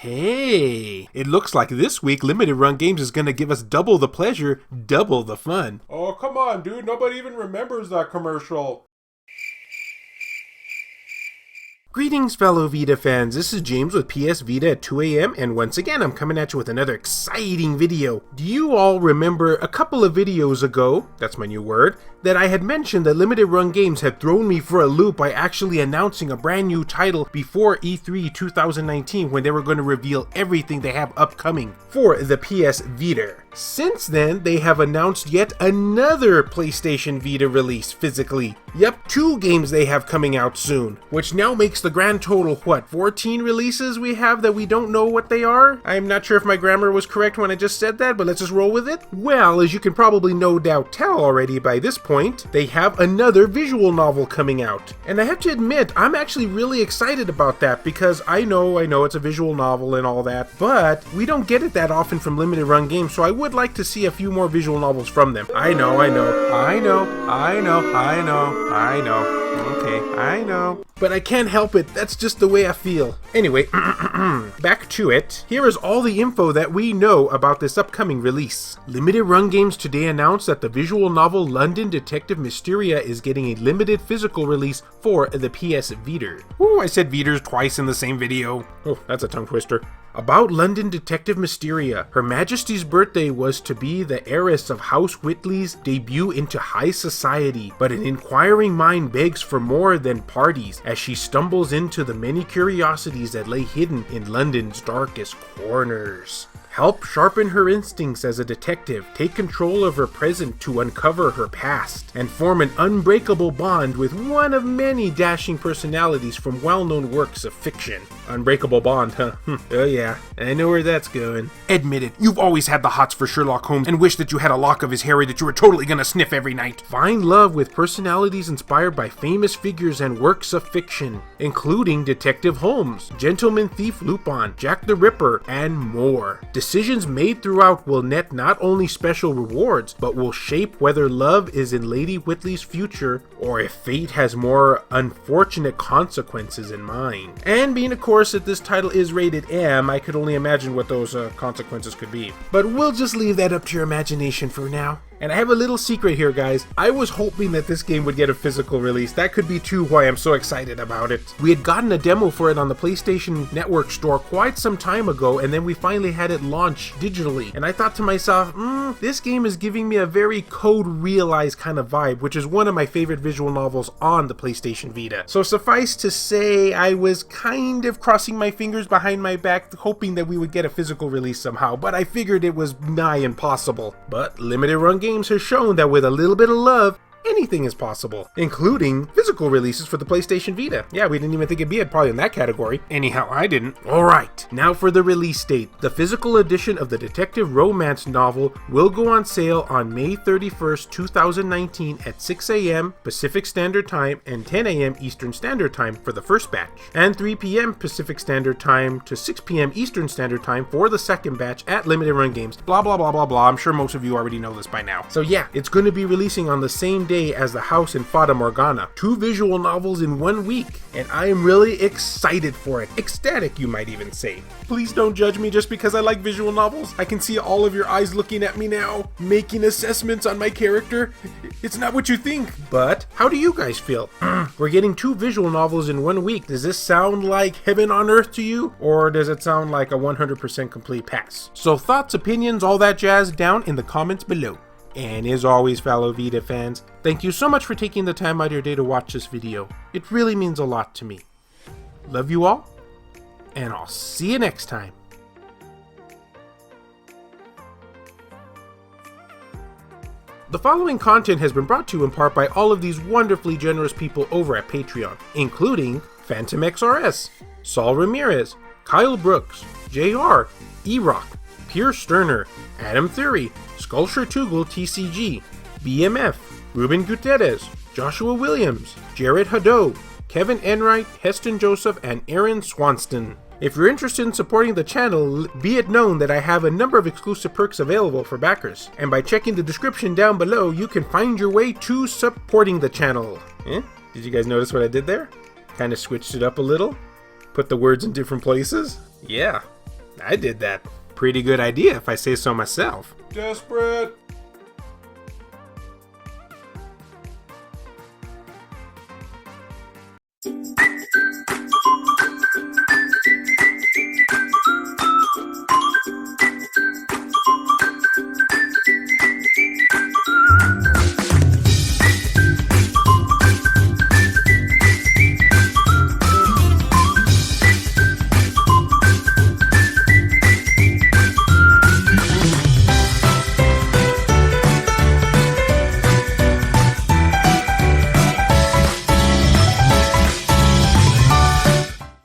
Hey, it looks like this week Limited Run Games is gonna give us double the pleasure, double the fun. Oh, come on, dude. Nobody even remembers that commercial. Greetings, fellow Vita fans. This is James with PS Vita at 2 a.m. and once again I'm coming at you with another exciting video. Do you all remember a couple of videos ago, that's my new word, that I had mentioned that Limited Run Games had thrown me for a loop by actually announcing a brand new title before E3 2019 when they were going to reveal everything they have upcoming for the PS Vita. Since then, they have announced yet another PlayStation Vita release physically. Yep, 2 games they have coming out soon, which now makes the grand total, 14 releases we have that we don't know what they are? I'm not sure if my grammar was correct when I just said that, but let's just roll with it. Well, as you can probably no doubt tell already by this point, they have another visual novel coming out. And I have to admit, I'm actually really excited about that because I know it's a visual novel and all that, but we don't get it that often from Limited Run Games, so I would like to see a few more visual novels from them. I know. Okay, I know. But I can't help it, that's just the way I feel. Anyway, back to it. Here is all the info that we know about this upcoming release. Limited Run Games today announced that the visual novel London Detective Mysteria is getting a limited physical release for the PS Vita. Ooh, I said Vitas twice in the same video. Oh, that's a tongue twister. About London Detective Mysteria, Her Majesty's birthday was to be the heiress of House Whitley's debut into high society, but an inquiring mind begs for more than parties as she stumbles into the many curiosities that lay hidden in London's darkest corners. Help sharpen her instincts as a detective, take control of her present to uncover her past, and form an unbreakable bond with one of many dashing personalities from well-known works of fiction. Unbreakable bond, huh? Oh yeah, I know where that's going. Admit it, you've always had the hots for Sherlock Holmes and wished that you had a lock of his hair that you were totally gonna sniff every night. Find love with personalities inspired by famous figures and works of fiction, including Detective Holmes, Gentleman Thief Lupin, Jack the Ripper, and more. Decisions made throughout will net not only special rewards, but will shape whether love is in Lady Whitley's future or if fate has more unfortunate consequences in mind. And being of course that this title is rated M, I could only imagine what those consequences could be. But we'll just leave that up to your imagination for now. And I have a little secret here, guys. I was hoping that this game would get a physical release. That could be too why I'm so excited about it. We had gotten a demo for it on the PlayStation Network store quite some time ago, and then we finally had it launch digitally. And I thought to myself, this game is giving me a very Code Realize kind of vibe, which is one of my favorite visual novels on the PlayStation Vita. So suffice to say, I was kind of crossing my fingers behind my back, hoping that we would get a physical release somehow, but I figured it was nigh impossible. But Limited Run Games has shown that with a little bit of love, anything is possible, including physical releases for the PlayStation Vita. Yeah, we didn't even think it'd be probably in that category. Anyhow, I didn't. Alright, now for the release date. The physical edition of the detective romance novel will go on sale on May 31st, 2019 at 6 a.m. Pacific Standard Time and 10 a.m. Eastern Standard Time for the first batch, and 3 p.m. Pacific Standard Time to 6 p.m. Eastern Standard Time for the second batch at Limited Run Games. Blah, blah, blah, blah, blah. I'm sure most of you already know this by now. So yeah, it's going to be releasing on the same day as The House in Fata Morgana. 2 visual novels in 1 week, and I am really excited for it. Ecstatic, you might even say. Please don't judge me just because I like visual novels. I can see all of your eyes looking at me now, making assessments on my character. It's not what you think. But how do you guys feel? We're getting 2 visual novels in 1 week. Does this sound like heaven on earth to you? Or does it sound like a 100% complete pass? So thoughts, opinions, all that jazz down in the comments below. And as always, fellow Vita fans, thank you so much for taking the time out of your day to watch this video. It really means a lot to me. Love you all, and I'll see you next time. The following content has been brought to you in part by all of these wonderfully generous people over at Patreon, including Phantom XRS, Saul Ramirez, Kyle Brooks, JR, E-Rock, Pierce Sterner, Adam Theory, Sculpture Tugel TCG, BMF, Ruben Gutierrez, Joshua Williams, Jared Haddo, Kevin Enright, Heston Joseph, and Aaron Swanston. If you're interested in supporting the channel, be it known that I have a number of exclusive perks available for backers, and by checking the description down below, you can find your way to supporting the channel. Did you guys notice what I did there? Kind of switched it up a little? Put the words in different places? Yeah. I did that. Pretty good idea if I say so myself. Desperate.